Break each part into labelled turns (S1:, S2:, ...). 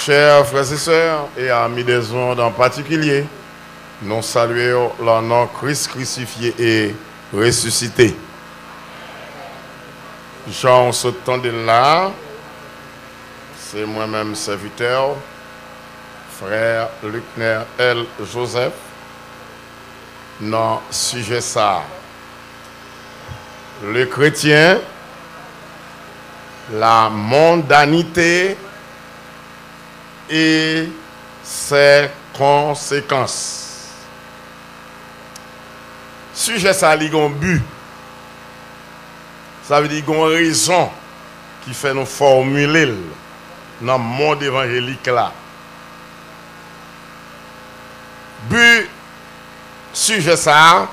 S1: Chers frères et sœurs et amis des ondes en particulier, nous saluons le nom Christ crucifié et ressuscité. Jean, ce temps de là, c'est moi-même serviteur, frère Luckner L. Joseph, dans le sujet ça. Le chrétien, la mondanité et ses conséquences. Sujet ça, il y a un but. Ça veut dire qu'il y a une raison qui fait nous formuler dans le monde évangélique là. But, sujet ça,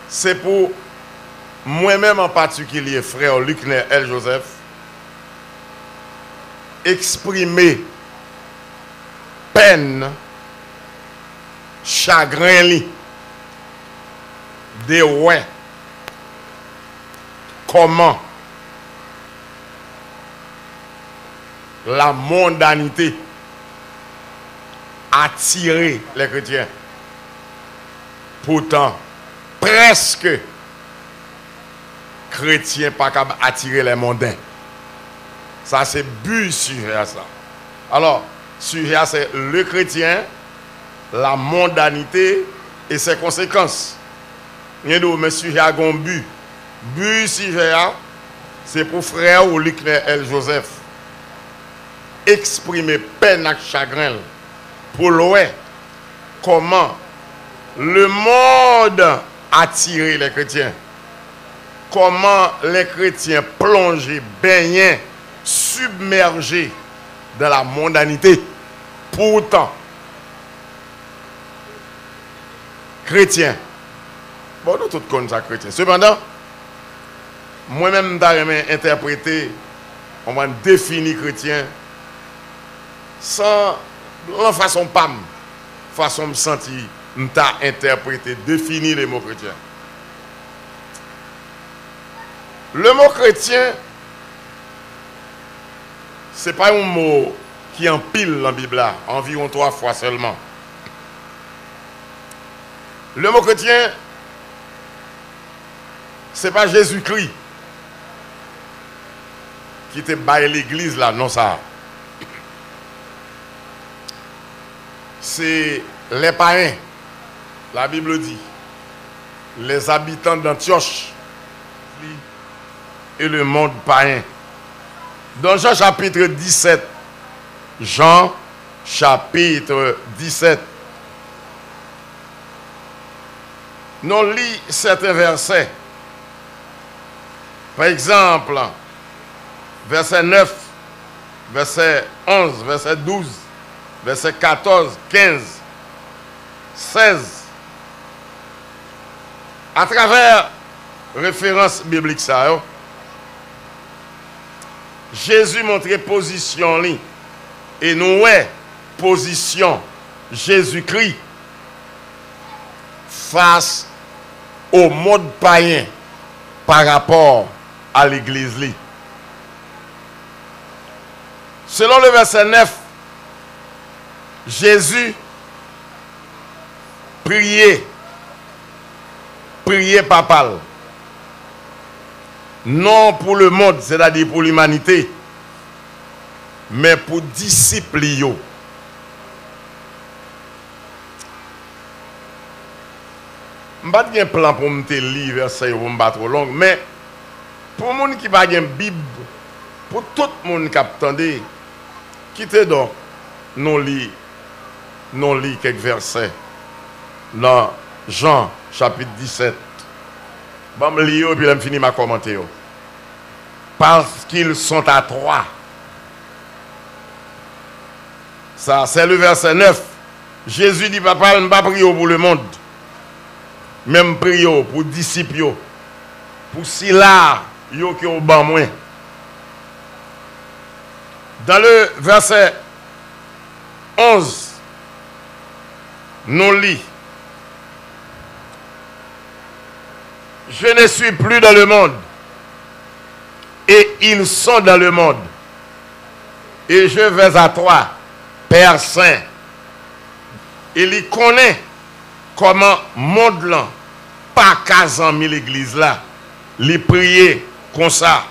S1: c'est pour moi-même en particulier, frère Luckner L. Joseph, exprimer peine, chagrin, de ouais, comment la mondanité attire les chrétiens. Pourtant, presque chrétiens pas capable d'attirer les mondains. Ça, c'est but sujet à ça. Alors, sujet à c'est le chrétien, la mondanité et ses conséquences. Mais sujet à un but. But sujet à, c'est pour frère ou Luckner L. Joseph exprimer peine et chagrin pour l'ouest comment le monde attire les chrétiens. Comment les chrétiens plongent, baignent, submergés dans la mondanité. Pourtant, chrétiens, bon, nous tous connaissons ça, chrétiens. Cependant, moi-même, je interpréter, on va définir chrétien sans la façon pas, façon me sentir, m'ta interpréter, définir les mots chrétiens. Le mot chrétien, ce n'est pas un mot qui empile dans la Bible, là, environ 3 fois seulement. Le mot chrétien, ce n'est pas Jésus-Christ qui te baille l'église là, non ça. C'est les païens, la Bible dit, les habitants d'Antioche et le monde païen. Dans Jean chapitre 17, Jean chapitre 17, nous lisons certains versets. Par exemple, verset 9, verset 11, verset 12, verset 14, 15, 16. À travers référence biblique ça, Jésus montrait position li et nous position Jésus-Christ face au monde païen par rapport à l'église li. Selon le verset 9, Jésus priait papal. Non pour le monde, c'est-à-dire pour l'humanité, mais pour disciples. Je n'ai pas de plan pour me lire verset ou me trop long, mais pour les gens qui n'ont pas de Bible, pour tout le monde qui attend, quittez donc, nous lisons quelques versets dans Jean chapitre 17. Je vais lire et puis je vais finir ma commenter. Parce qu'ils sont à 3. Ça, c'est le verset 9. Jésus dit, papa, je ne vais pas prier pour le monde. Même prier pour les disciples. Pour si là, qui ont ban moins. Dans le verset 11, nous lisons. Je ne suis plus dans le monde. Et ils sont dans le monde. Et je vais à toi, Père Saint. Il connaît comment monde là, pas qu'à mis l'église là, les prier comme ça,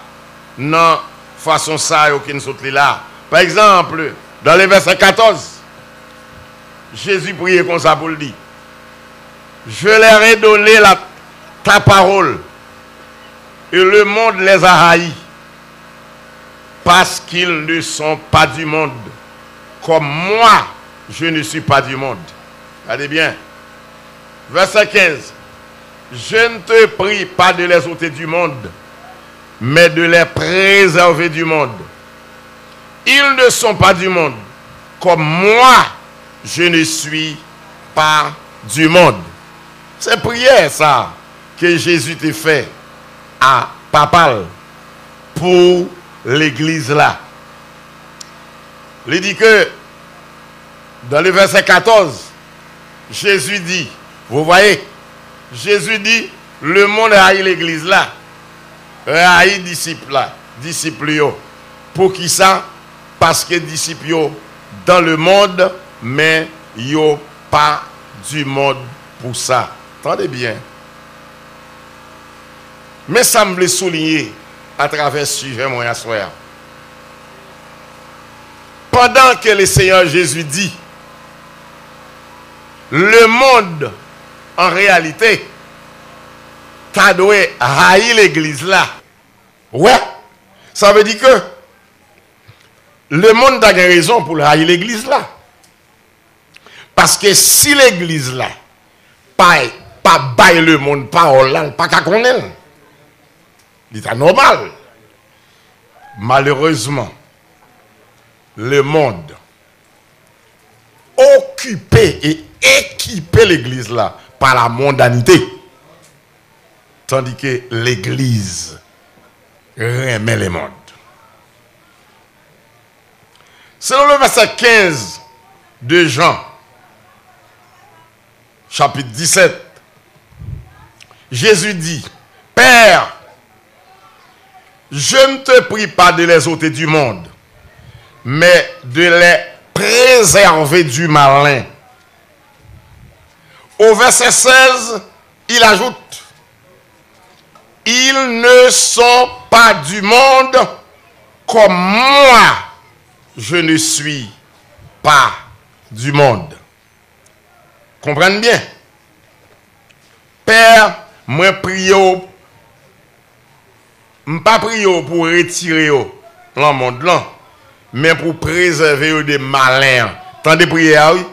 S1: non, façon ça, aucune saute là. Par exemple, dans le verset 14, Jésus priait comme ça pour le dire. Je leur ai donné ta parole et le monde les a haïs parce qu'ils ne sont pas du monde comme moi je ne suis pas du monde. Regardez bien. Verset 15. Je ne te prie pas de les ôter du monde, mais de les préserver du monde. Ils ne sont pas du monde, comme moi, je ne suis pas du monde. C'est prière, ça, que Jésus t'a fait à Papal pour l'église là. Il dit que, dans le verset 14, Jésus dit, vous voyez, Jésus dit, le monde haït l'église là, haït disciples là, disciples yo. Pour qui ça? Parce que disciples yo dans le monde, mais yo pas du monde pour ça. Attendez bien. Mais ça me voulait souligner à travers ce sujet, moi, soir. Pendant que le Seigneur Jésus dit, le monde, en réalité, t'as doué haïr l'église là. Ouais, ça veut dire que le monde a raison pour haïr l'église là. Parce que si l'église là, pas baille le monde, parole là, pas qu'à connaître, c'est normal. Malheureusement, le monde occupé et équipé l'église là par la mondanité. Tandis que l'église remet le monde. Selon le verset 15 de Jean, chapitre 17, Jésus dit, Père, je ne te prie pas de les ôter du monde, mais de les préserver du malin. Au verset 16, il ajoute, ils ne sont pas du monde comme moi, je ne suis pas du monde. Comprenez bien? Père, moi prie, pas prier pour retirer le monde là, mais pour préserver des malins. Tendez prier, oui?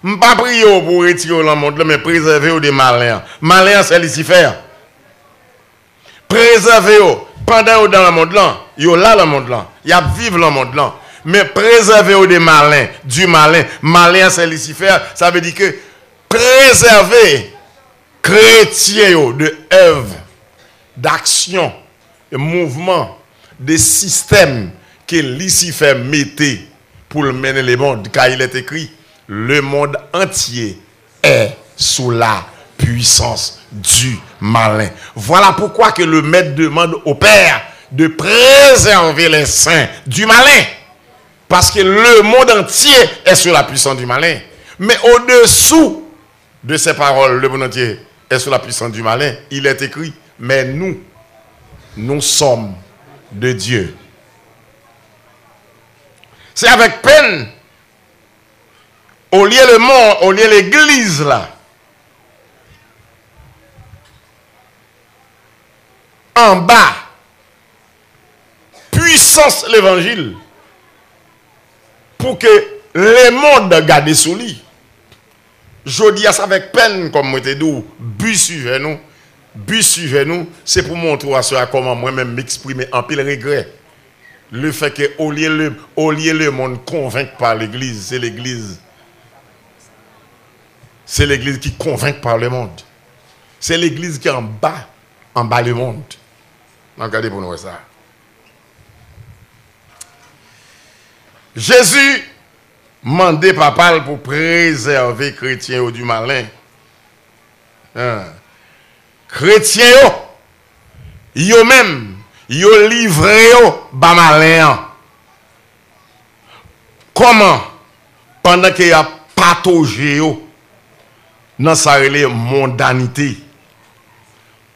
S1: Je ne pas prier pour retirer le monde là, mais préserver des malins. Malins, c'est Lucifer. Préserver pendant dans le monde là, yo là le monde là, y a vivre le monde là, mais préserver des malins, du malin. Malin c'est Lucifer, ça veut dire que préserver chrétiens de œuvres, d'actions, de mouvements, de systèmes que Lucifer mettait pour mener le monde, car il est écrit, le monde entier est sous la puissance du malin. Voilà pourquoi que le maître demande au Père de préserver les saints du malin. Parce que le monde entier est sous la puissance du malin. Mais au-dessous de ces paroles, le monde entier est sous la puissance du malin. Il est écrit, mais nous sommes de Dieu. C'est avec peine, au lieu le monde, au lieu l'église là, en bas, puissance l'évangile, pour que le monde garde sous lui. Je dis ça avec peine, comme moi te dis, but suivez nous, c'est pour montrer à ceux comment moi-même m'exprimer en pile regret. Le fait que au lieu le monde convainc par l'église, c'est l'église qui convainc par le monde. C'est l'église qui est en bas le monde. Regardez pour nous ça. Jésus mandait papa pour préserver les chrétiens du malin. Chrétiens, yo même, yo livré ba malin. comment, pendant qu'il y a patogé dans sa mondanité,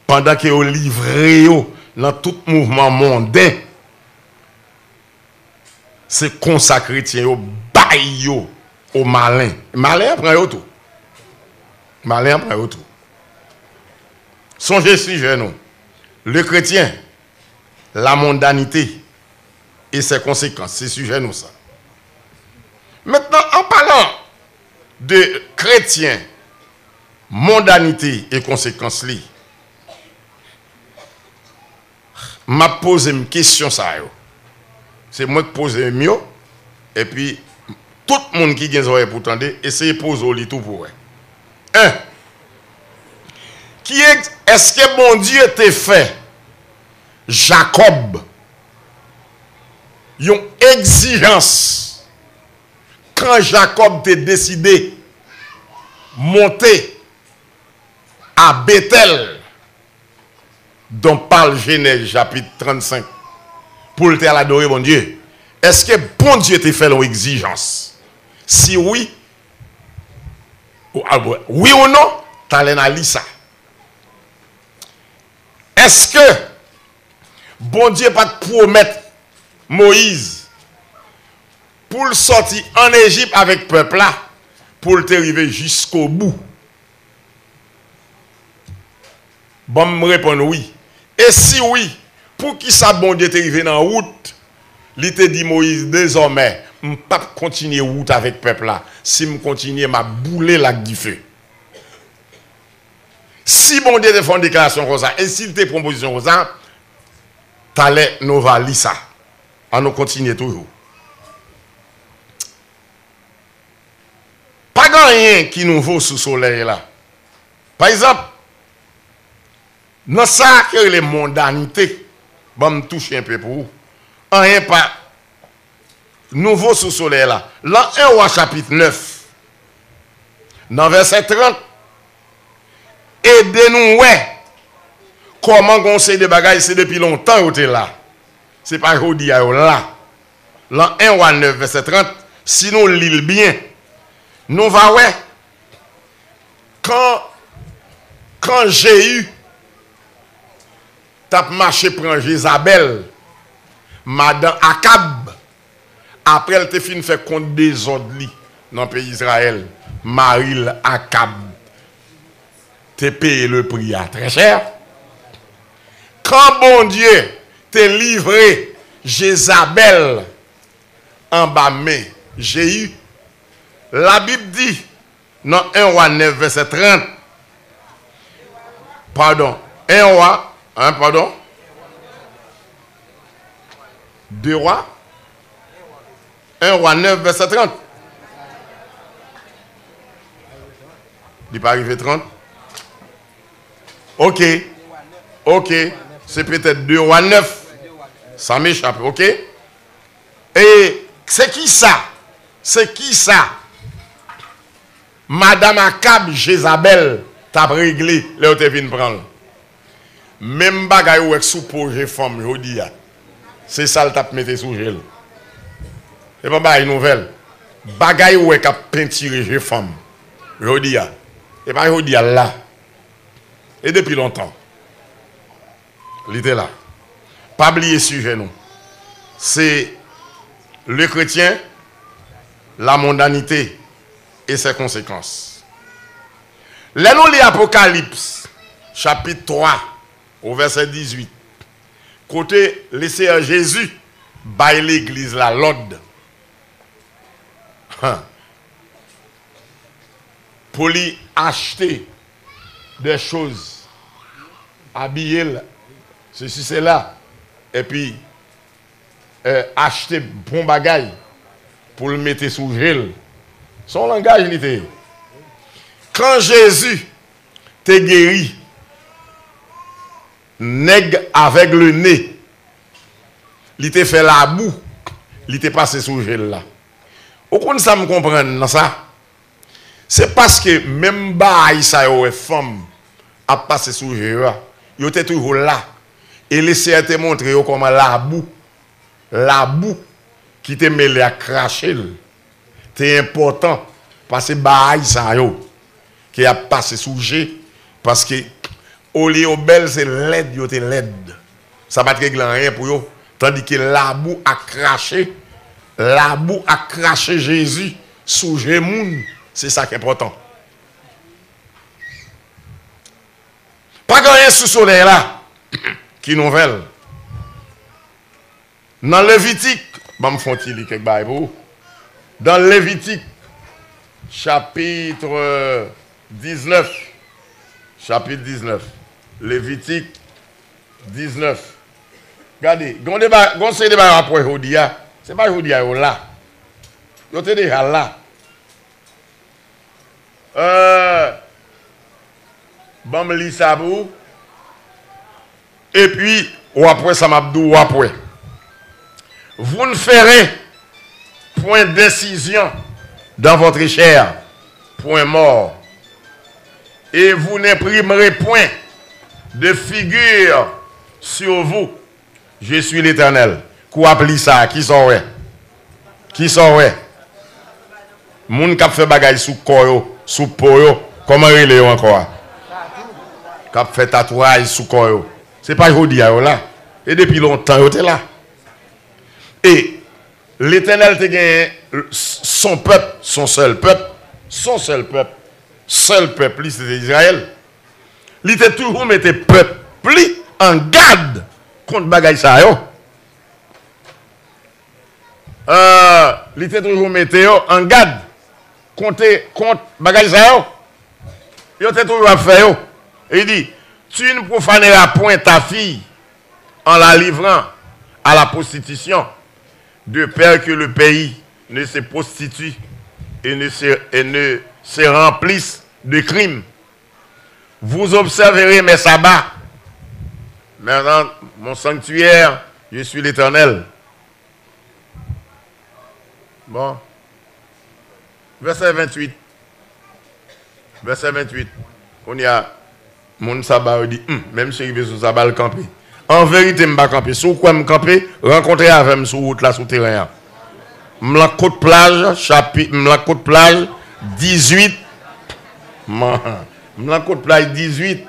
S1: pendant qu'il y a livré dans tout mouvement mondain, c'est consacré au bail au malin. Malin prend tout. Malin prend tout. Songez si jeune, le chrétien, la mondanité et ses conséquences, c'est sujet nous ça. Maintenant, en parlant de chrétien, mondanité et conséquences, m'a posé une question ça. C'est moi qui pose mieux et puis tout le monde qui a des oreilles pour tendre, essayez de poser tout pour eux. 1. Est-ce que bon Dieu t'a fait Jacob une exigence quand Jacob t'a décidé monter à Bethel dont parle Genèse chapitre 35 pour le faire adorer bon Dieu? Est-ce que bon Dieu t'a fait une exigence? Si oui, oui ou non, tu as l'analyse ça. Est-ce que bon Dieu pas te promettre Moïse pour le sortir en Égypte avec le peuple là, pour le arriver jusqu'au bout? Bon, me répondre oui. Et si oui, pour qui ça bon Dieu t'arrive dans la route, il te dit Moïse, désormais, je ne peux pas continuer la route avec le peuple là. Si je continue, ma bouler la du feu. Si bon Dieu te fait une déclaration comme ça, et s'il te proposition comme ça, t'allais nous valider ça. On nous continue toujours. Pas rien qui nous vaut sous le soleil là. Par exemple, dans ça que les mondanités, bon, me toucher un peu pour vous. Rien pas nouveau sous le soleil là. Dans 1 Roi chapitre 9, dans verset 30, aidez-nous, ouais. Comment on sait des bagages, c'est depuis longtemps où tu es là. C'est pas aujourd'hui là. Dans 1 Roi 9, verset 30, si nous lisons bien, nous va ouais. Quand Jéhu tape marché prend Jézabel, Madame Akab, après elle te fin fait compte des ordres dans le pays d'Israël, Maril Akab, te payé le prix à très cher. Quand bon Dieu t'a livré Jézabel en bas main, Jéhu, la Bible dit dans 1 Roi 9, verset 30, pardon, 1 Roi, pardon, 2 Rois, 1 Roi 9, verset 30. Il n'est pas arrivé 30. Ok, c'est peut-être 2 Rois 9. Ça m'échappe, ok? Et c'est qui ça? C'est qui ça? Madame Akab, Jézabel, t'as réglé, là où tu viens prendre. Même bagay ou sous projet femme, je dis, c'est ça le tap mette sous gel. C'est pas bagay nouvelle. Bagay ou est peinture femme, je dis, et pas je dis là. Et depuis longtemps. Il était là. Pas oublier sujet nous. C'est le chrétien, la mondanité et ses conséquences. Là nous l'Apocalypse, chapitre 3, au verset 18. Côté laissé à Jésus, baille l'église la l'ordre. Pour lui acheter des choses, habiller, ceci, cela, et puis acheter bon bagage pour le mettre sous gel. Son langage, il était. Quand Jésus t'a guéri, nègre avec le nez, il t'a fait la boue, il t'a passé sous gel là. Au contraire, ça me comprend ça. C'est parce que même bail ça est femme a passé sous gel, il était toujours là et laissé te montrer comment la boue qui te mêlé à cracher, c'est important parce que bail ça yo qui a passé sous G parce que au lieu au bel c'est l'aide yo te l'aide. Ça va pas régler rien pour yo tandis que la boue a craché Jésus sous Gémoun, c'est ça qui est important. Pas rien sous soleil là qui nouvelle. Dans Lévitique, bon font-il quelque bail pour. Dans Lévitique chapitre 19 Lévitique 19. Regardez, gon c'est débat après Jodia, c'est pas Jodia là. Yo te déjà là. Bon me li ça pour. Et puis ou après ça m'abdou ou après. Vous ne ferez point d'incision dans votre chair, point mort. Et vous n'imprimerez point de figure sur vous. Je suis l'Éternel. Qui appelle ça? Qui sont ouais? Qui sont ouais? Moun k'ap fait bagay sous koyo, sous poyo, comment il est encore? K'ap fait tatouage sous koyo. C'est pas jodi là. Et depuis longtemps, il était là. Et l'Éternel te gagné son peuple, son seul peuple, seul peuple, c'était Israël. Il était toujours mis peuple en garde contre bagay ça yo. Il était toujours mis en garde contre bagay ça yo. Il était toujours à faire. Et il dit, tu ne profaneras point ta fille en la livrant à la prostitution, de peur que le pays ne se prostitue et ne se remplisse de crimes. Vous observerez mes sabbats. Maintenant, mon sanctuaire, je suis l'Éternel. Bon. Verset 28. Verset 28. On y a mon sabbat dit, même si je vais sous sabbat le camper. En vérité, je ne vais pas camper. Sous quoi je camper, rencontrer avec moi sur route là, sous terrain. M'la côte plage, chapitre, m'la côte plage 18. M'la côte plage 18.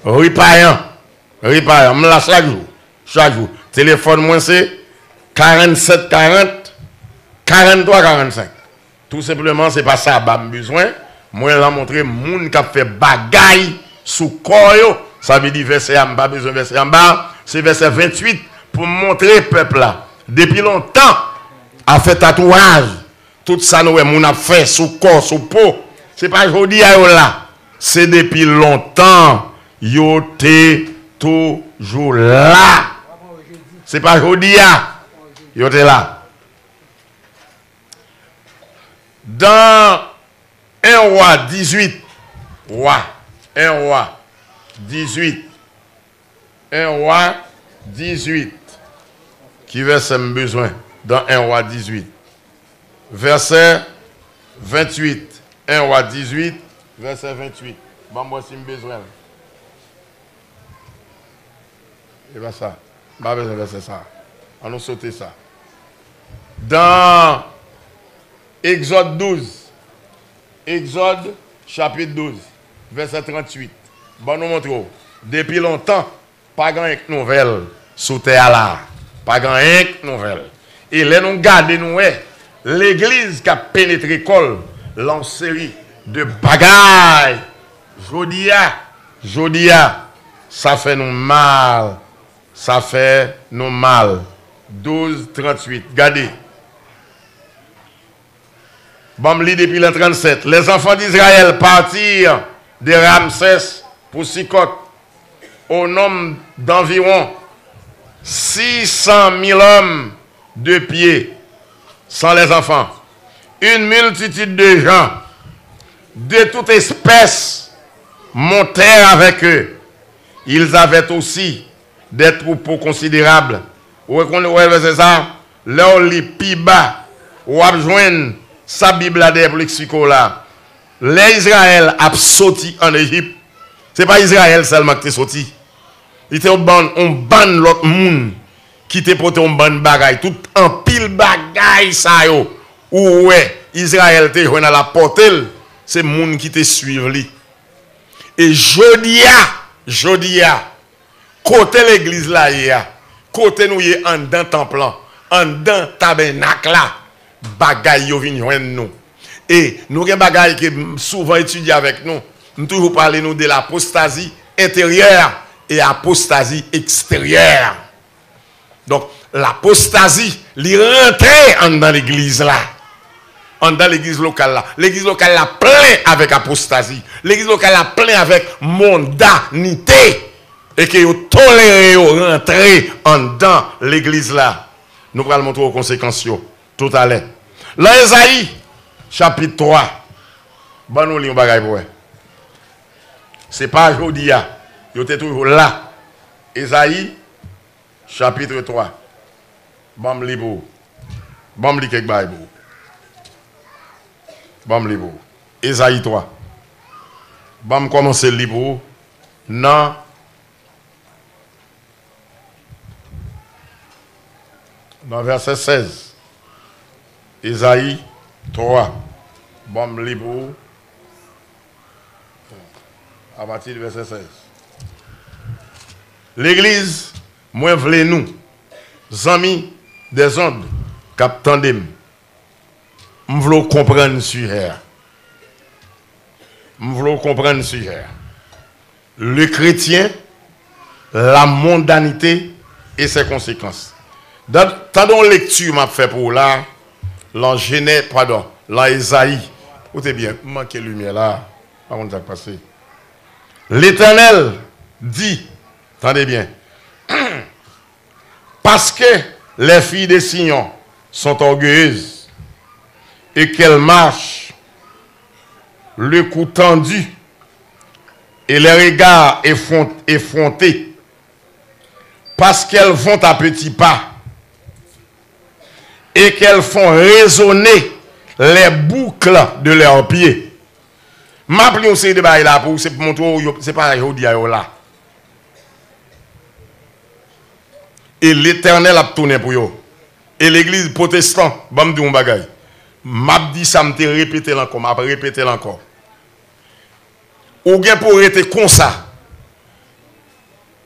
S1: Ripaillant. M'la chaque jour. Téléphone moi c'est 47 40 43 45. Tout simplement, c'est pas ça que j'ai besoin. Moi, je vais montrer moun qui a fait bagaille sous koyo. Ça veut dire verset en bas, besoin verset en bas. C'est verset 28 pour montrer peuple là. Depuis longtemps, a fait tatouage. Tout ça, nous, moun a fait sous corps, sous peau. C'est pas aujourd'hui là. C'est depuis longtemps. Yo te toujours là. C'est pas aujourd'hui. Yo te là. Dans 1 roi 18, un roi 18, qui verset besoin dans 1 roi 18, verset 28, 1 roi 18, verset 28, bon moi si besoin. Et bien ça, pas besoin de verset ça, on nous sauter ça. Dans Exode 12. Exode chapitre 12, verset 38. Bon, nous montrons. Depuis longtemps, pas grand nouvelle sous terre là. Pas grand nouvelle. Et là, nous gardons l'église qui a pénétré l'école, l'en série de bagailles. Jodia, ça fait nous mal. Ça fait nous mal. 12, 38. Regardez. Bon, lit depuis le 37. Les enfants d'Israël partirent de Ramsès pour Sikot au nombre d'environ 600 000 hommes de pied, sans les enfants. Une multitude de gens de toute espèce montèrent avec eux. Ils avaient aussi des troupeaux considérables. Vous voyez, c'est ça? Là, les plus bas, ou joindre sa Bible à des lexico là. Les Israël a sorti en Égypte. Ce n'est pas Israël seulement qui est sorti. Il était un ban l'autre monde qui était porté un ban bagaille. Tout en pile bagaille ça yo. Ou ouais, Israël te joint à la portée, c'est moun qui te suivent li. Et jodia, côté l'église là, côté nous y en dedans temple, en dedans tabernacle là, bagay yo vinn joindre nous. Et nous avons bagay qui souvent étudié avec nous. Nous toujours parlons nous de l'apostasie intérieure et apostasie extérieure. Donc l'apostasie, li rentre dans l'église là. Dans l'église locale là. L'église locale là plein avec apostasie. L'église locale là plein avec mondanité. Et que vous tolérez rentrer dans l'église là. Nous allons montrer aux conséquences tout à l'heure. Dans Esaïe, chapitre 3. Bon, nous lisons bagay pour. Ce n'est pas aujourd'hui. Vous êtes toujours là. Esaïe, chapitre 3. Bon, libre. Bon, li quelque bagay pour. Bon, libre. Esaïe 3. Bon, commencer libre. Non. Dans verset 16. Esaïe 3. Bon, libre. À partir du verset 16. L'église, moi, v'lez nous, amis des ondes, captandem, m'v'lez comprendre sur her. M'v'lez comprendre sur her. Le chrétien, la mondanité et ses conséquences. Dans la lecture m'a fait pour là, l'en Genèse, pardon, l'en Esaïe. Écoutez bien, manquez lumière là, pas comment ça passé. L'Éternel dit, attendez bien, parce que les filles de Sion sont orgueilleuses et qu'elles marchent le cou tendu et les regards effrontés, parce qu'elles vont à petits pas et qu'elles font résonner les boucles de leurs pieds. Ma pli on sait de bail là pour c'est pour montrer c'est pas aujourd'hui là. Et l'Éternel a tourné pour yo. Et l'église protestante, bam di on bagay. M'a dit ça me te répéter encore, m'a répéter encore. Ou gen pour être comme ça.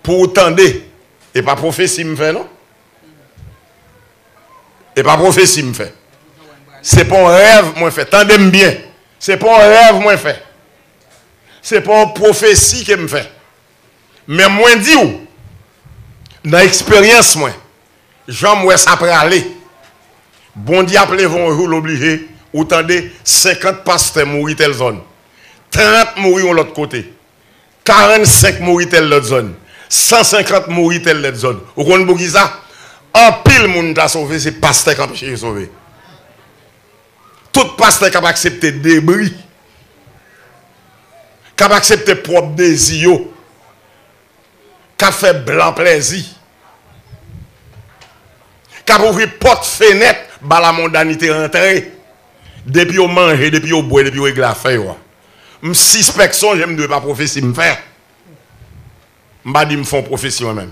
S1: Pour attendre et pas prophétie me fait non? Et pas prophétie me fait. C'est pas un rêve moi fait. Tendez-moi bien. C'est pas un rêve moi fait. C'est pas une prophétie que me fait. Mais moi dis ou dans l'expérience moi, Jean moi ça après aller. Bon Dieu appelé vont jour l'obligé ou tendez 50 pasteurs mourir telle zone. 30 mourir de l'autre côté. 45 mourir telle l'autre zone. 150 mourir telle l'autre zone. Vous comprenez ça? En pile monde t'a sauvé, c'est pasteur qui a empêché de sauver. Tout pasteur qui a accepté débris, qui a accepté propre désir, qui a fait blanc plaisir, qui a ouvert porte fenêtre, bah la mondanité rentrée. Depuis au manger, depuis au boire, depuis au glafé. Je suspecte ça, je ne dois pas prophétie me faire. Je ne dis pas me faire prophétie moi-même.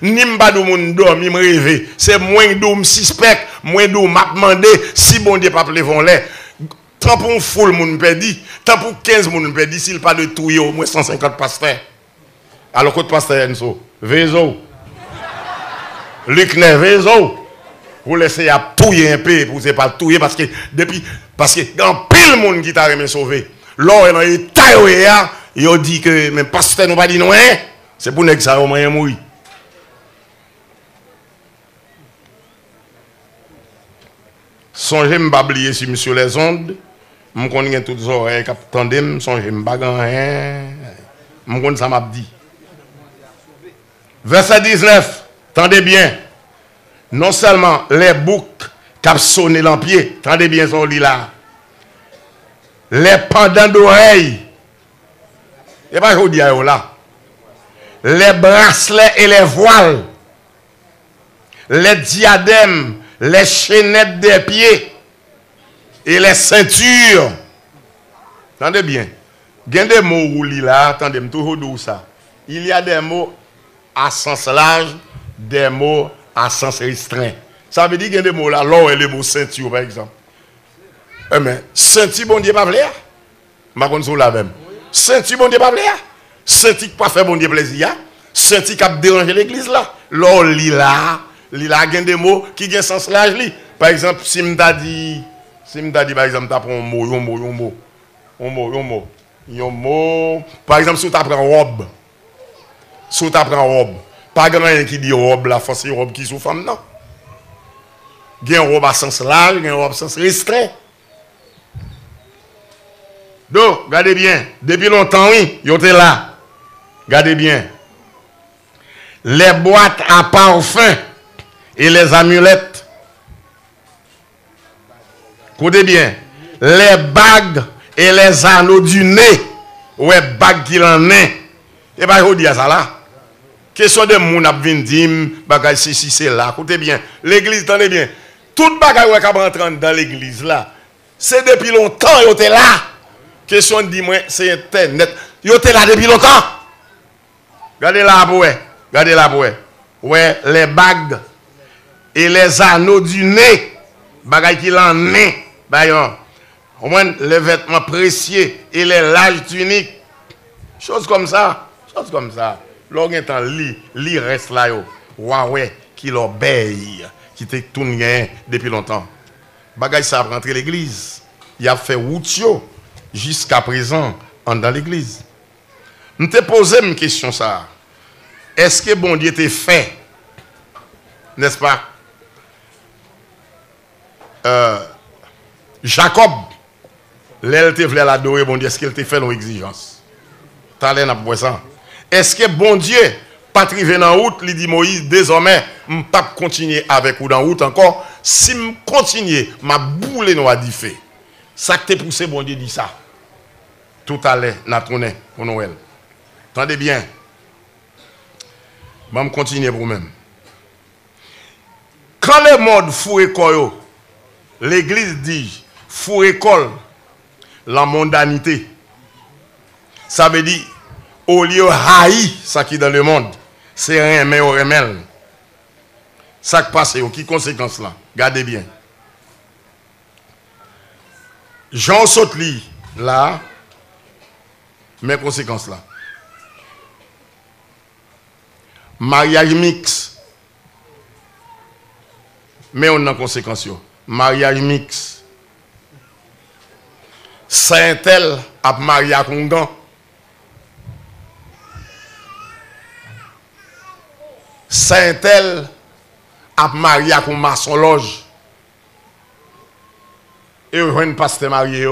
S1: Ni m'ba dou moun dormi me rêver, c'est moins dou me suspect, moins dou m'a demandé si bon Dieu pas plevon lait. Tant pour foule moun perdi, tant pour 15 moun perdi s'il pas de touyer au moins 150 pasteurs. Alors que pasteur Enso, Vezo. Luc ne Vezo. Pour laisser à touyer un peu pour c'est pas touyer parce que depuis parce que dans pile monde qui t'a remis sauver. L'or dans état il a dit que même pasteur nous pas dit non hein, c'est pour nèg ça au moins mourir. Songez m'pa oublier si monsieur les ondes, me connais toutes les oreilles qui attendent, songez m'pa rien. Me connais ça m'a dit. Verset 19, tendez bien. Non seulement les boucs qui sonné l'empied, tendez bien son lit là. Les pendants d'oreilles. Et pas aujourd'hui là. Les bracelets et les voiles. Les diadèmes, les chaînettes des pieds et les ceintures. Tendez bien. Il y a des mots où là, attendez, toujours d'où ça. Il y a des mots à sens large, des mots à sens restreint. Ça veut dire qu'il y a des mots là, l'or et les mots ceinture par exemple. Mais ceinture, bon Dieu, pas vler. Je ne sais pas même. Ceinture, bon Dieu, pas vler. Ceinture, pas faire bon Dieu plaisir. Ceinture, qui a dérangé l'église là. L'or, là, il y a des mots qui ont un sens large. Par exemple, si je dit, par exemple, tu apprends un mot. Par exemple, si tu apprends robe. Si tu apprends robe. Pas grand qui dit robe, la force robe qui sous femme, non. Il y a une robe à sens large, il y a une robe à sens restreint. Donc, regardez bien, depuis longtemps, oui, ils étaient là. Regardez bien. Les boîtes à parfum et les amulettes. Écoutez bien. Les bagues et les anneaux du nez. Ouais, bagues qu'il en est. Et bien, je dis ça là. Question de moun ap vin dim, bagay si c'est là. Écoutez bien, l'église, tenez bien. Tout bagay qui rentre dans l'église là, c'est depuis longtemps, ils étaient là. Question de dire, c'est internet. Ils étaient là depuis longtemps. Regardez là, regardez là, ouais, les bagues et les anneaux du nez, bagay qu'il en est. Bayon, au moins les vêtements précieux et les larges tuniques. Choses comme ça. Choses comme ça. L'organ temps li reste là yo. Ouais, qui l'obéit, qui te tout rien depuis longtemps. Bagay ça rentrer l'église. Il a fait routio jusqu'à présent dans l'église. Je te posé une question ça. Est-ce que bon Dieu t'a fait? N'est-ce pas? Jacob, l'elle te voulait l'adorer, bon Dieu, est-ce qu'elle t'a fait nos exigences? T'as l'air n'a ça. Est-ce que bon Dieu, pas trivé dans la route, il dit Moïse, désormais, je ne peux pas continuer avec vous dans la route encore. Si je continue, ma boule nous a dit fait. Ça que t'es poussé, bon Dieu dit ça. Tout à l'heure, n'a tourné pour Noël. Attendez bien. Je vais continuer pour vous-même. Quand le mode fou école, l'église dit fou école, la mondanité. Ça veut dire, au lieu haï, ça qui est dans le monde, c'est rien, mais au remel. Ça qui passe, qui conséquence là? Regardez bien. Jean Sotli, là, mes conséquences là. Mariage mix. Mais on a conséquences. Mariage mix. Saint-Tel a marié à Congan. Saint-Tel a marié à maçon loge. Et un pasteur marié.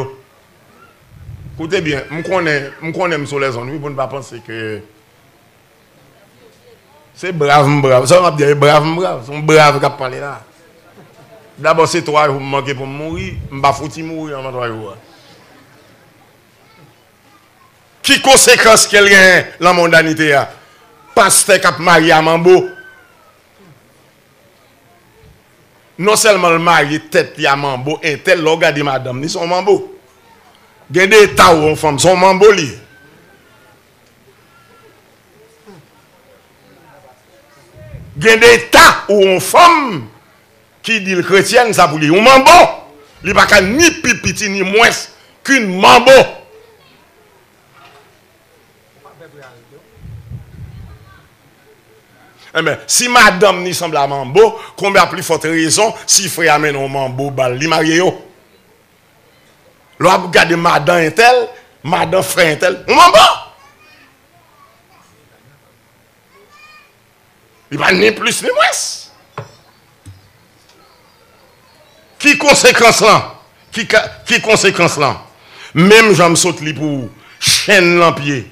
S1: Écoutez bien, je connais sur les ennuis pour ne pas penser que c'est brave. Ça m'a dit brave. C'est brave qui a parlé là. D'abord, c'est toi qui manquez pour mourir. Je ne vais pas foutre mourir en toi. Qui conséquence qu'elle a la mondanité? Pasteur qui a marié à Mambo. Non seulement le mari tête à Mambo, et tel regardez madame, ni son Mambo. Il y a des tas où on femme, son Mambo li. Il y a des tas où on femme qui dit le chrétien, ça pour lui. Un Mambo, il n'y a pas ni pipiti ni moins qu'une Mambo. Eh bien, si madame n'y semble à Mambo, combien plus forte raison si frère amène un Mambo, li marié. Là, vous regardez madame un tel, madame frère un tel, un Mambo. Il va ni plus ni moins. Qui conséquence là? Qui conséquence là? Même j'en saute li pour chaîne l'empied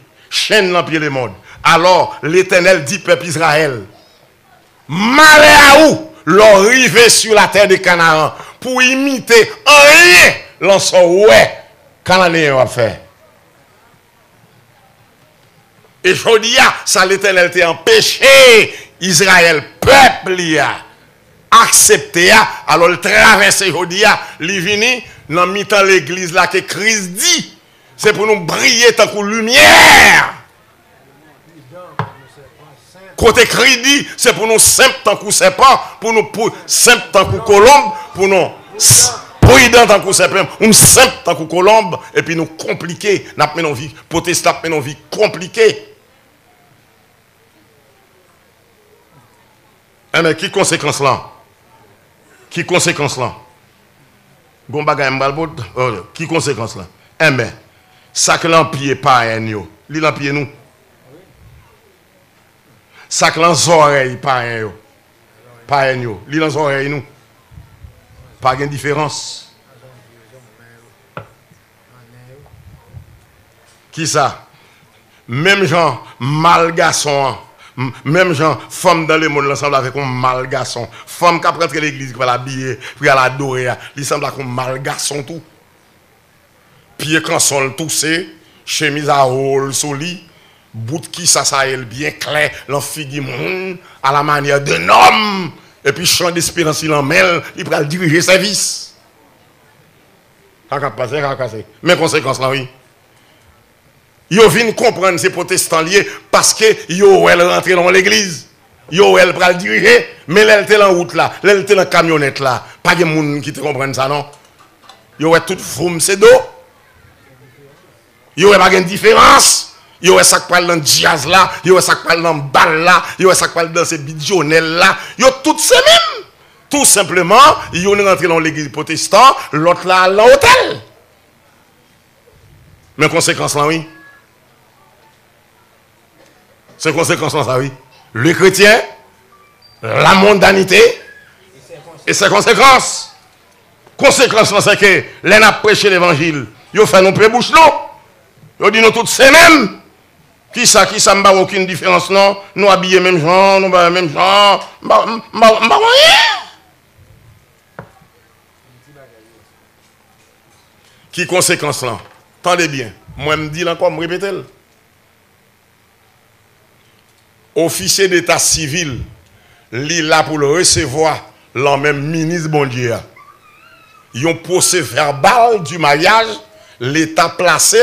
S1: les mondes. Alors, l'Éternel dit, peuple Israël, malheur à où l'arriver sur la terre de Canaan pour imiter rien l'ensemble ouais Cananéen va faire. Et je dis, ça l'Éternel t'a empêché, Israël, peuple, accepté, alors le traverse, je dis, il vient dans mi-temps l'église là que Christ dit, c'est pour nous briller tant que lumière. Côté crédit, c'est pour nous simple tant que serpent, pour nous simple tant que colombe, pour nous prudent tant que serpent, nous simple tant que colombe, et puis nous compliqués, nous avons une vie protestante, nous avons une vie compliquée. Mais qui conséquence là? Qui conséquence là? Gon bagay m'balbot, qui conséquence là? Mais ça que l'empire pas un yo, li l'empire nous. Ça que les oreilles pas un yo, pas un yo, li les oreilles nous. Pas de différence. Qui ça? Même gens mal garçon. Même gens, femmes dans le monde, l'ensemble avec un mal garçon. Femme qui apprend l'église, qui va l'habiller, qui va l'adorer, il semble avec un mal garçon tout. Pied quand son toussé, chemise à rôle, soli, bout qui ça est bien clair, l'enfigue monde à la manière d'un homme. Et puis chant d'espérance, il en mêle, il va diriger service. Mais conséquence là, oui. Yo vinn comprendre ces protestants liés parce que yo elle rentre dans l'église. Yo elle pral diriger, mais elle était en route là, elle était dans camionnette là. Pas de monde qui te comprenne ça non. Yo est tout foum c'est dos. Yo pas de différence. Yo est ça qui parle dans jazz là, yo est ça qui parle dans bal là, yo est ça qui parle dans ces bidjonnel là. Yo tout c'est même. Tout simplement, yo rentré dans l'église protestante, l'autre là à l'hôtel. Mais conséquence là oui. C'est conséquence ça, oui. Le chrétien, la mondanité et ses conséquences. Conséquence, c'est que l'un a prêché l'évangile. Il fait nos prébouches, non. Il dit nous toutes ces mêmes. Qui ça n'a aucune différence, non. Nous habillons même gens, nous habillons même gens. Qui conséquence là? Tendez bien. Moi, je me dis encore, je me répète. Officier d'état civil, li là pour le recevoir, l'en même ministre bon Dieu. Yon procès verbal du mariage, l'État placé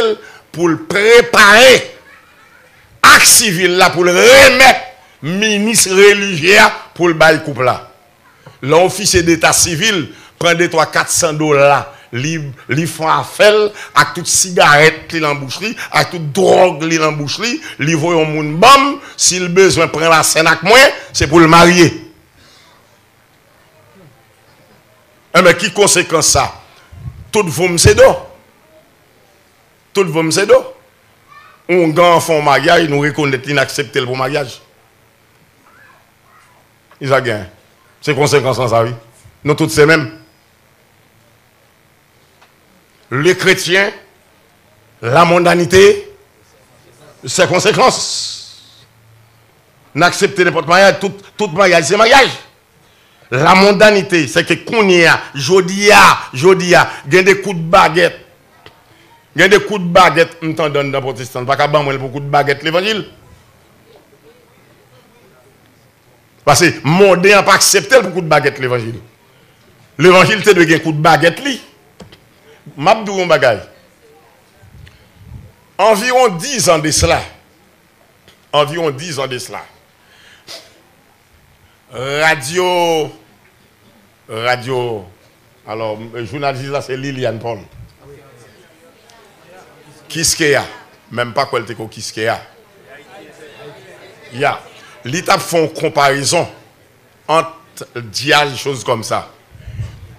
S1: pour le préparer. Acte civil là pour le remettre, ministre religieux pour le bail couple là. L'officier d'état civil prend des 300-400 $. Li font affaire avec toute cigarette li dans boucherie, avec toute drogue li dans boucherie, li voyons un moun bam, s'il besoin prend la scène avec moi, c'est pour le marier. Mais qui conséquence ça? Tout vous m'sé do. Tout vous m'sé do. On grand font mariage, nous reconnaît inacceptable pour mariage. Ils a gagné. C'est conséquence ça oui. Nous toutes ces mêmes. Les chrétiens, la mondanité, ses conséquences. N'accepter n'importe mariage, tout mariage, c'est mariage. La mondanité, c'est que qu'on y a, jodia, il y a des coups de baguette. Il y a des coups de baguette, on t'en donne dans le protestant. Pas qu'à ban moi beaucoup de baguette l'évangile. Parce que mondain n'a pas accepté le coup de baguette l'évangile. L'évangile, c'est de gagner un coup de baguette li. Mabdou bagay. Environ 10 ans de cela. Environ 10 ans de cela. Radio. Alors, le journaliste là, c'est Liliane Paul. Kiskeya. Même pas quoi elle te ko Kiskeya. Ya. L'État font comparaison entre des choses comme ça.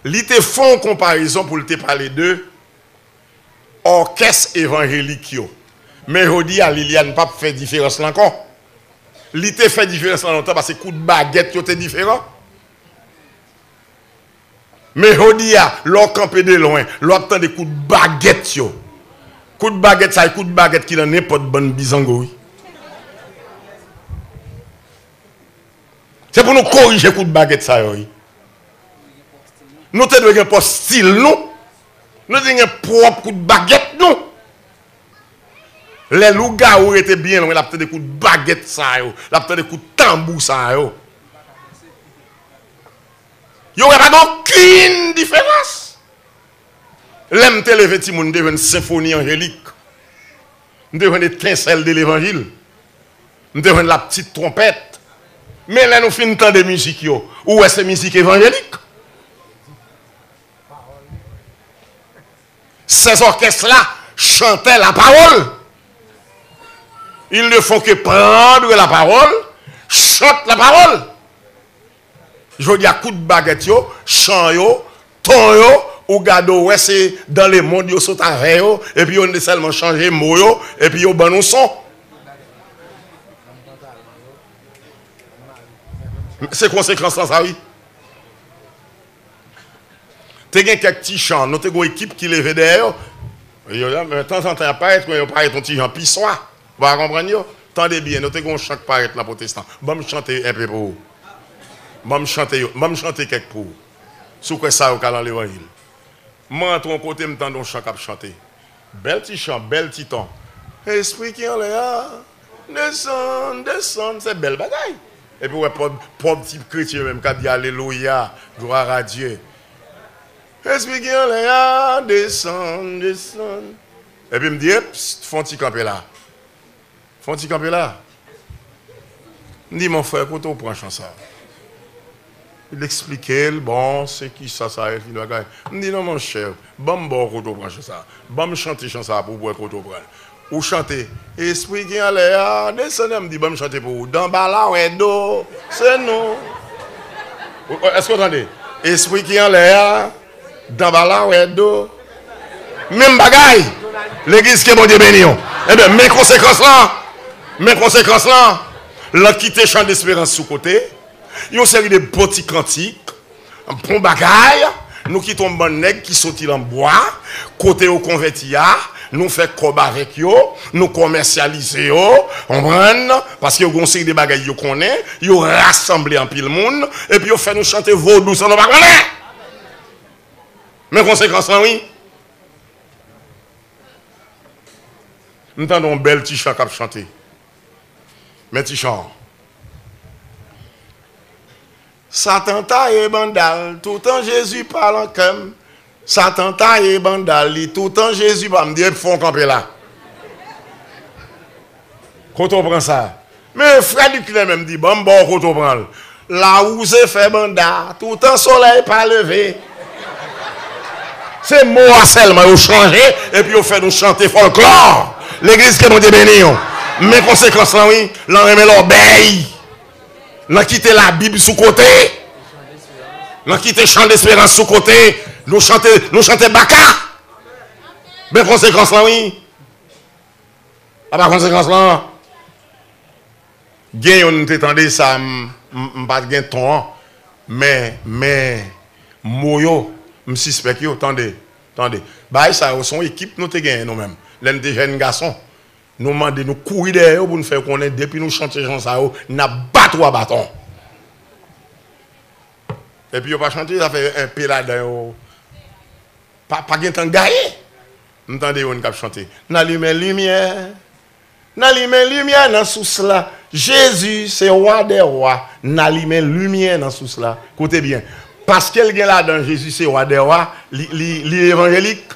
S1: L'ité font comparaison pour te parler de orchestre évangélique. Mais je dis à Liliane, pas fait différence là encore. L'ité fait différence là longtemps parce que coup de baguette était différent. Mais je dis à l'on campé de loin, l'on attend des coups de baguette. Coup de baguette, ça coup de baguette qui n'a n'importe bonne bizango. C'est pour nous corriger coup de baguette ça. Nous devons avoir un style, nous. Nous devons un propre coup de baguette, nous. Les loups-garous étaient bien loin, ils ont des coups de baguette, ça, ils ont des coups de tambour, ça. Il n'y aurait pas d'aucune différence. L'aime télévé, nous devons une symphonie angélique. Nous devons une étincelle de l'évangile. Nous devons la petite trompette. Mais là, nous finissons tant de musique, où est-ce musique évangélique? Ces orchestres-là chantaient la parole. Ils ne font que prendre la parole, chantent la parole. Je dis à coup de baguette, chant, ton, ou gado, ouais, c'est dans le monde, ils sont avec eux, et puis on a seulement changé mots, et puis ils ont son. C'est conséquence ça, oui. Tu as quelques petits chants, nous avons une équipe qui lève derrière. Mais de temps en temps, il n'y a pas un petit chant pissoir. Vous comprenez? Tendez bien, nous avons un chant qui paraît dans protestant. Bon, me chanter un peu pour vous. Bon, me chanter quelque pour vous. Sous quoi ça, au cas dans l'évangile. Moi, de ton côté, je m'entends un chant qui chanter. Bel petit chant, bel petit ton. Esprit qui en l'air, descend, descend, c'est belle bagaille. Et puis, ouais, pour petit chrétien même, qui dit Alléluia, gloire à Dieu. Esprit qui en l'air, descend, descend. Et puis, il me dit, font-ils camper là? Font-ils camper là? Il me dit, mon frère, quand on prend ça? Il expliquait, bon, c'est qui ça, il me dit, non, mon cher, bon, quand on prend ça. Bon, chanter ça pour voir quand on prend. Ou chanter, esprit qui en l'air, descendez, me dit, bon, chanter pour vous. Dans bala, ouais, do, c'est nous. Est-ce que vous entendez? Esprit qui en l'air, dans bala, ouais, do. Même bagaille, l'église qui est bon Dieu béni. Eh bien, mes conséquences là, l'on quitte champ d'espérance sous côté, il y a une série de petits cantiques, un bon bagaille, nous quittons un bon nègre qui sortit en bois, côté au converti. Nous faisons comme avec eux, nous commercialisons, on prend, parce que vous avez des bagages qu'on connaît, vous rassemblez en pile monde, et puis vous faites nous chanter vaudou sans nous pas connaître. Mais conséquence, oui. Nous entendons un bel petit chant qui a chanté. Mais petit chant. Satan taille bandal, tout en Jésus parle en comme. Satan taille bandal, tout en Jésus va me dire font camper là. Quand on prend ça. Mais frère du clé même dit bon quand on prend. Là où c'est fait bandal, tout en soleil pas levé. C'est mot à seulement au changer et puis on fait nous chanter folklore. L'église que nous dit béni. Mais conséquence là oui, l'on remet l'obéi. L'on quitte la Bible sous côté. L'on quitte chant d'espérance sous côté. Nous chanter Baka. Mais conséquence là oui. Ah bah conséquence là. Gain on t'entendait ça pas gain ton mais moyo me suspect yo attendez. Bah ça son équipe nous te gagne nous même. L'un des jeunes garçons. Nous demandons nous courir derrière pour nous faire connaître depuis nous chanter Jean Sao, n'a pas trois bâtons. Et puis on va chanter ça fait un peu là dedans. Pas gain temps gagner. Nous entendez on cap chanter. N'allume lumière. N'allume lumière dans sous cela. Jésus c'est roi des rois. N'allume lumière dans sous cela. Écoutez bien. Parce qu'elle est là dans Jésus c'est roi des rois, l'évangélique.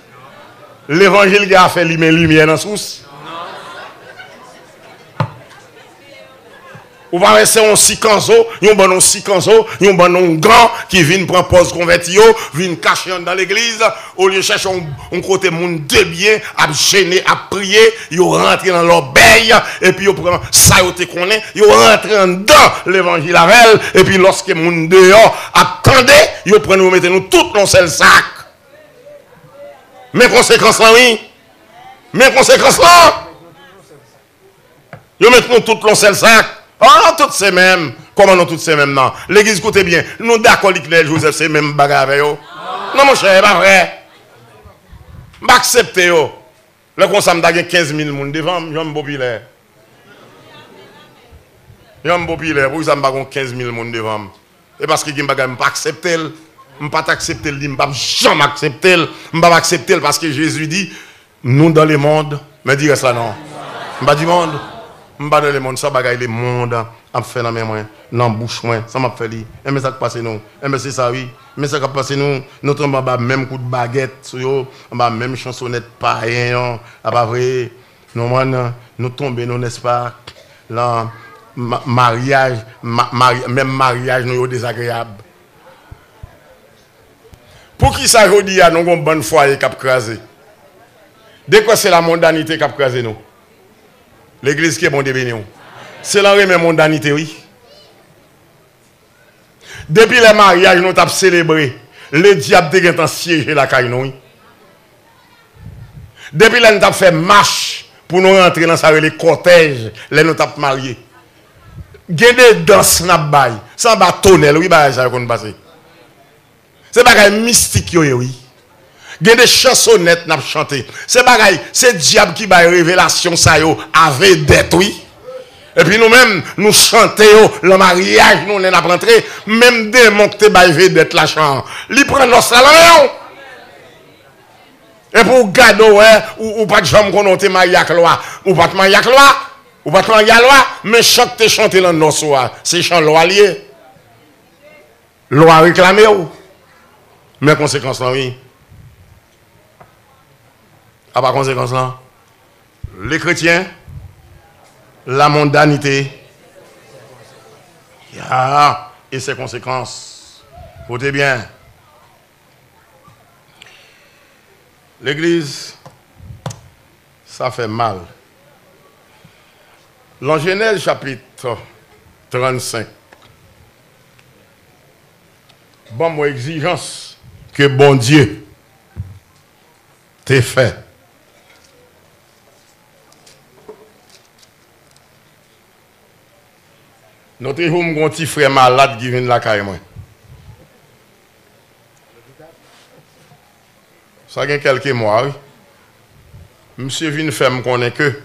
S1: L'évangile a fait lumière dans sous. Ou va rester un sikanzo, yon bon sikanzo, yon bon grand qui vient prendre pause converti yo, vient cacher dans l'église, au lieu de chercher un côté monde de bien, à gêner, à prier, yo rentre dans l'obéi et puis yo prend ça yo te connaît, yo rentre dans l'évangile avec et puis lorsque monde dehors attendez, yo prend nous mettre nous tout dans seul sac. Mais conséquence là oui. Mais conséquence là. Yo mettre nous tout dans seul sac. Oh, toutes ces mêmes. Comment nous toutes ces mêmes non? L'église, écoutez bien. Nous d'accord que Joseph c'est même bagarre avec eux. Non, mon cher, pas vrai. Je accepte yo. Le conseil m'a 15 000 personnes devant, j'aime populaire. J'aime populaire, pour ça m'a 15 000 personnes devant. Et parce que je ne peux pas accepter, je ne peux pas accepter, je ne peux jamais accepter, je ne peux pas accepter parce que Jésus dit, nous dans le monde, mais dis ça non. Je ne pas du monde. Je ne pas dans le monde, ça bagaille le monde a fait dans mes mains, dans la bouche moi, ça m'a fait li. Et mais ça qui passe nous, et mais c'est ça oui. Mais ça qui passe nous, notre on même coup de baguette sur yo, on va même chansonnette païen, à pas vrai. Nous tomber nous n'est-ce pas là mariage, même mariage, nous est désagréable. Pour qui ça, je dis, nous avons une bonne foi qui a crasé. Dès que c'est la mondanité qui a crasé nous. L'église qui est bon de bénir. C'est la même mondanité, oui. Depuis le mariage, nous avons célébré. Le diable est en siège la caille, oui. Depuis là, nous avons fait marche pour nous rentrer dans sa les cortèges, là nous avons marié. Il y a des danses n'a bail, sans bâtonnel, oui, bah ça qu'on passe. C'est pas mystique oui. Il y a des chansonnettes n'a chanté. C'est bagaille, c'est diable qui bail révélation ça yo avec dette oui. Et puis nous-mêmes nous chantons le mariage nous on a rentré même démon qui bail vedette la chant. Li prend nos salons. Et pour garder ou pas de jambe qu'on a marié avec loi, ou pas de marié avec loi, ou pas de marié avec loi, mais chaque te chanter dans nos soirs, c'est chant loi lié. Loi réclamée ou. Mais conséquence là oui. À part conséquence là, les chrétiens, la mondanité, et ses conséquences. Écoutez bien. L'église, ça fait mal. Dans Genèse chapitre 35, bon, mon exigence que bon Dieu t'ait fait. Notre mon petit frère malade qui vient de la caille. Ça fait quelques mois, oui. Monsieur vient faire me connaître que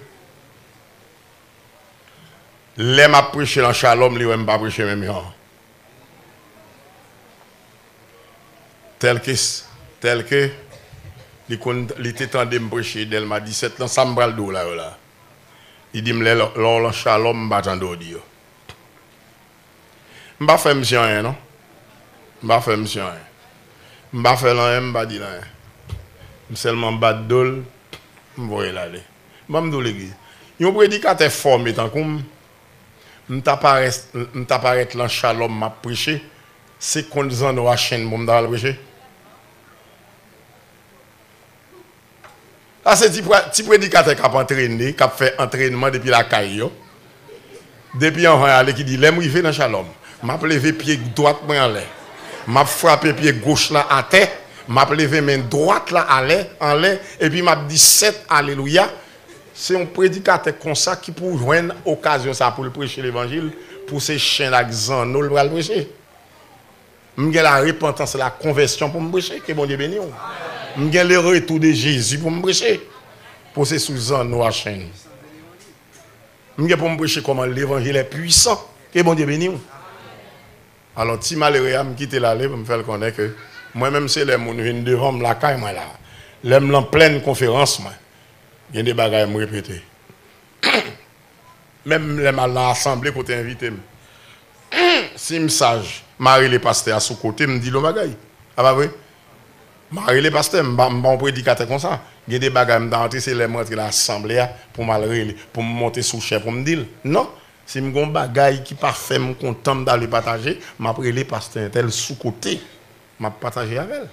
S1: les m'a prêché dans Shalom, lui même pas prêché même temps. Tel que il était temps de me prêcher dès m'a 17 ans ça me bral do là. Il dit me là Shalom m'attendre dire. M'pa faire monsieur rien non. M'pa faire monsieur rien. M'pa faire rien, m'pa dire rien. Seulement bad dol, m'voyer l'aller. M'amdou l'église. Yon prédicateur formé tant comme m't'apparaît dans Shalom m'a prêché, c'est qu'on zan wa chaîne pour m'dal prêcher. Ah c'est petit prédicateur qui a entraîné, qui a fait entraînement depuis la caille yo. Depuis on aller qui dit l'aime rivé dans Shalom. M'a levé pied droit en l'air. M'a frappé pied gauche là à terre. M'a levé main droite là en l'air et puis m'a dit 7 alléluia. C'est un prédicateur comme ça qui pour joindre occasion ça pour le prêcher l'évangile pour ces chiens là xan nous le prêcher. M'gè la repentance la conversion pour me prêcher que bon Dieu béni. M'gè le retour de Jésus pour me prêcher pour ces sous-ans nous à chaîne. M'gè pour me prêcher comment l'évangile est puissant que bon Dieu béni. Alors si malheureux me quitter l'aller pour me faire connaître que moi-même, c'est les gens qui viennent devant la caille, moi là. L'aime en pleine conférence, moi. Il y a des bagages à me répéter. Même les mal dans l'assemblée, quand tu invité. Si je sage, Marie les pasteurs à sous côté, me dit le bagaille. Ah bah oui. Marie les pasteurs, je ne suis prédicateur comme ça. Il y a des bagages dans c'est les gens qui l'assemblée pour me monter sous chef pour me dire. Non. Si je suis un bagaille qui parfait, je suis content d'aller partager, je vais les pasteurs tel sous côté. Je vais partager avec elle.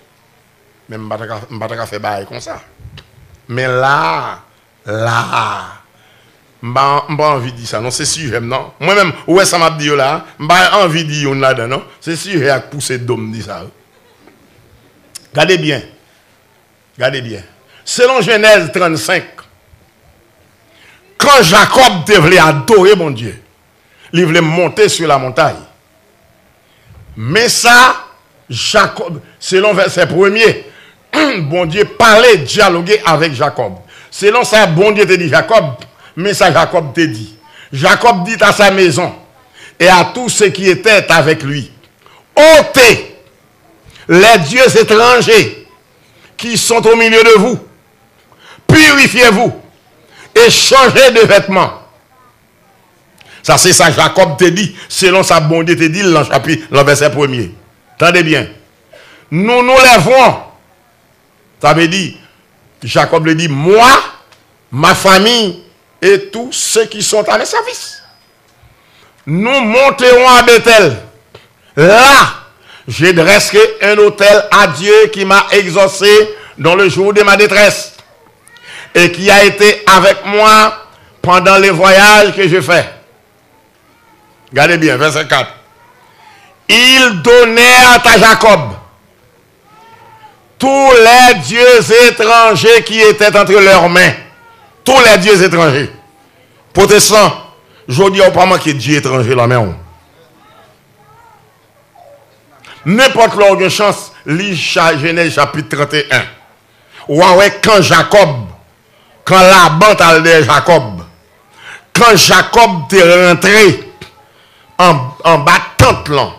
S1: Même je ne vais pas faire bail comme ça. Mais là, je n'ai pas envie de dire ça. Non, c'est sûr, non. Moi-même, ouais, ça m'a dit là, je n'ai pas envie de dire là-dedans, non. C'est sûr, il y a poussé d'homme dit ça. Regardez bien. Regardez bien. Selon Genèse 35, quand Jacob devait adorer mon Dieu, il voulait monter sur la montagne. Mais ça, Jacob, selon verset 1er, bon Dieu parlait, dialoguait avec Jacob. Selon ça, bon Dieu te dit Jacob, mais ça Jacob te dit. Jacob dit à sa maison et à tous ceux qui étaient avec lui, ôtez les dieux étrangers qui sont au milieu de vous, purifiez-vous et changez de vêtements. Ça c'est ça Jacob te dit, selon sa bon Dieu te dit dans chapitre, dans verset 1er. Attendez bien. Nous nous lèverons. Ça veut dire, Jacob le dit, moi, ma famille et tous ceux qui sont à mes services. nous monterons à Bethel. Là, je dresserai un autel à Dieu qui m'a exaucé dans le jour de ma détresse et qui a été avec moi pendant les voyages que je fais. Regardez bien, verset 4. Ils donnèrent à Jacob tous les dieux étrangers qui étaient entre leurs mains. Tous les dieux étrangers. Protestants, je dis, on ne peut pas manquer de dieux étrangers la main. N'importe l'heure de chance, lis Genèse chapitre 31. Ouais, quand Laban t'a dit Jacob, quand Jacob t'est rentré en battant là,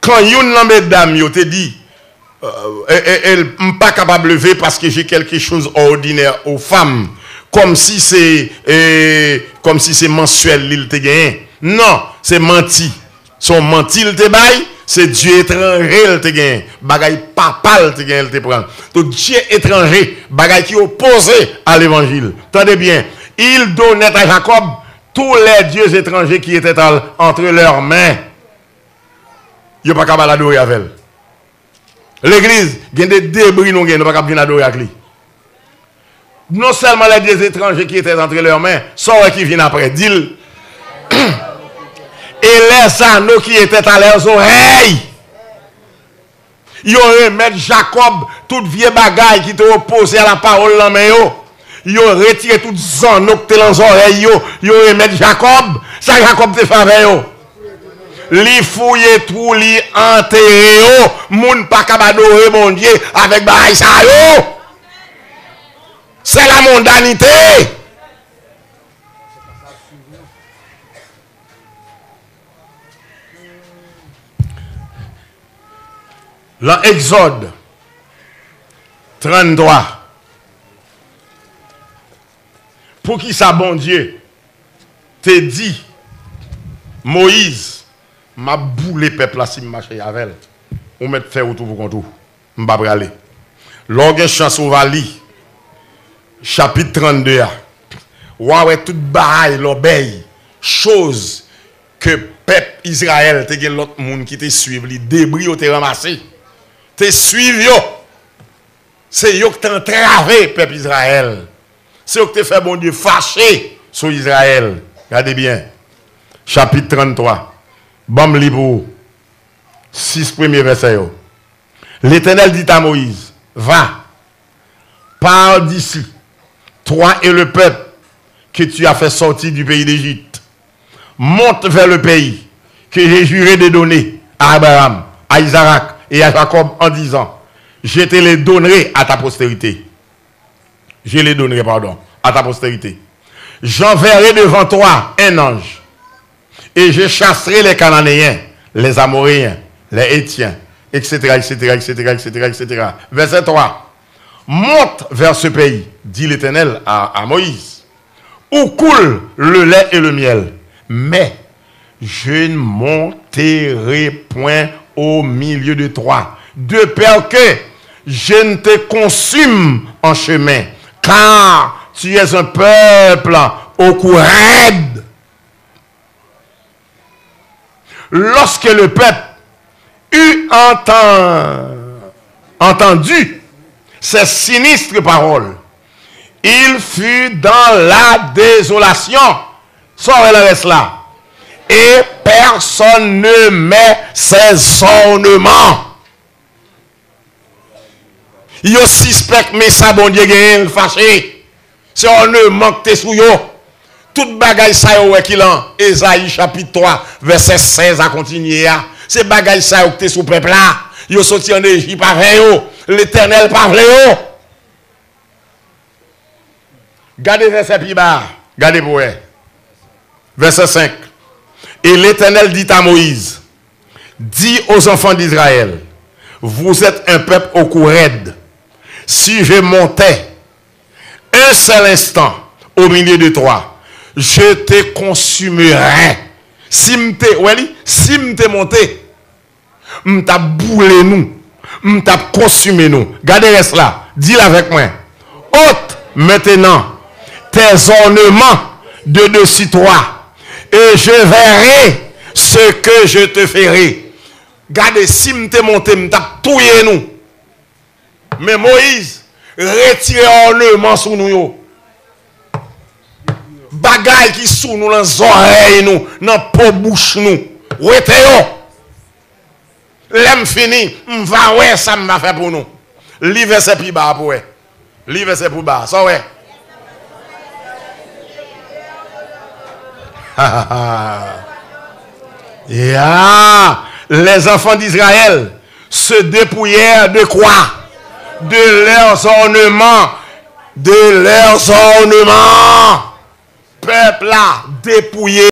S1: quand une dame te dit, elle n'est pas capable de lever parce que j'ai quelque chose d'ordinaire aux femmes, comme si c'est mensuel, il te gagne. Non, c'est menti. Son menti, il te baille. C'est Dieu étranger, il te gagne. Bagay papa, il te gagne, il te prend. Donc Dieu étranger, bagay qui est opposé à l'évangile. Tendez bien. Il donnait à Jacob tous les dieux étrangers qui étaient entre leurs mains. Il n'y a pas qu'à adorer avec elle. L'église, il y a des débris, nous n'avons pas qu'à adorer avec lui. Non seulement les dieux étrangers qui étaient entre leurs mains, sont qui viennent après. Dit et les anneaux qui étaient à leurs oreilles. Ils ont remis Jacob, toute vieille bagaille qui était opposée à la parole de la main. Ils ont retiré toutes les anneaux qui étaient dans les oreilles. Ils ont remis Jacob. Ça, Jacob te fait avec eux. Li fouille tout, li enterré. Moun pas kabadore mon Dieu avec bagaille ça. C'est la mondanité. Dans Exode 33, pour qui ça, bon Dieu, te dit, Moïse, m'a boulé peuple là si je marche avec elle. On met faire autour pour contour. Je ne vais pas aller. Lorsque chance au Vali, chapitre 32, ouais, toute bagaille, l'obéi, chose que peuple Israël, te gen l'autre monde qui te suivent, les débris ont été ramassés. Te suivent yo. C'est yo qui t'ont entravé, peuple Israël. C'est yo qui te fait bon Dieu fâché sur Israël. Regardez bien. Chapitre 33. Bam li pour 6 premiers versets. L'Éternel dit à Moïse, va, pars d'ici, toi et le peuple que tu as fait sortir du pays d'Égypte. Monte vers le pays que j'ai juré de donner à Abraham, à Isaac et à Jacob en disant, je te les donnerai à ta postérité. Je les donnerai, pardon, à ta postérité. J'enverrai devant toi un ange et je chasserai les Cananéens, les Amoréens, les Hétiens, etc., etc., etc., etc., etc. Verset 3. Monte vers ce pays, dit l'Éternel à Moïse, où coule le lait et le miel. Mais je ne monterai point au milieu de toi, de peur que je ne te consume en chemin, car tu es un peuple au cou raide. Lorsque le peuple eut entendu ces sinistres paroles, il fut dans la désolation. Sors le reste là. Et personne ne met ses ornements. Il y a suspect, mais ça, bon Dieu, il fâché. C'est ornement que tu es sous yo. Toute bagaille ça qui là, Ésaïe chapitre 3, verset 16 à continuer. C'est bagaille ça que tu es sous peuple là. Yo sorti en Égypte avec yo. L'Éternel parle yo. Gardez verset plus bas. Gardez pour eux. Verset 5. Et l'Éternel dit à Moïse, dis aux enfants d'Israël, vous êtes un peuple au cou raide. Si je montais un seul instant au milieu de toi, je te consumerai. Si m'te monté, m'ta boulé nous, m'ta consumé nous. Gardez reste là, dis-le avec moi. Ôte maintenant tes ornements de dessus toi et je verrai ce que je te ferai. Gardez, si m'te monté, m't'a touye nous. Mais Moïse, retire ornement sous nous. Bagay qui sous nous, dans les oreilles nous, dans la bouche nous. Retire. L'aime fini, m'va ouais, ça m'a fait pour nous. Livre c'est plus bas pour ouais. Livre c'est pour bas, ça ouais. Yeah. Les enfants d'Israël se dépouillèrent de quoi? De leurs ornements. De leurs ornements. Peuple là, dépouillé.